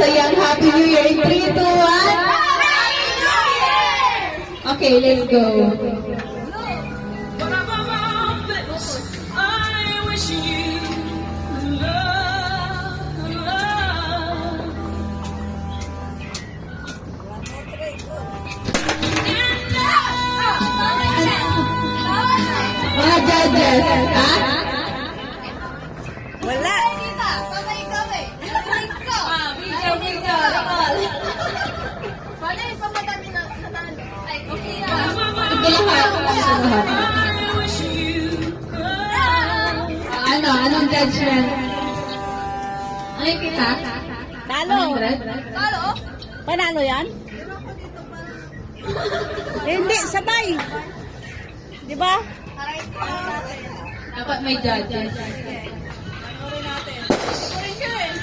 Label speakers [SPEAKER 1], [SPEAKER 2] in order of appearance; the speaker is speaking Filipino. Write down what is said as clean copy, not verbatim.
[SPEAKER 1] masayang Happy New Year in 3, 2, 1. Okay, let's go. Mga judges, ha?
[SPEAKER 2] Wala.
[SPEAKER 3] Sabay kami. Video. Paano yung pamadami na natalo? Ay, okay na.
[SPEAKER 1] Sige lahat. Anong judgment? Ano yung kita?
[SPEAKER 2] Talo.
[SPEAKER 1] 100?
[SPEAKER 3] Talo?
[SPEAKER 2] Panalo yan? Hindi, sabay. Di ba?
[SPEAKER 3] Aray ko natin.
[SPEAKER 1] Dapat may judges.
[SPEAKER 3] Panorin natin. Panorin ko rin.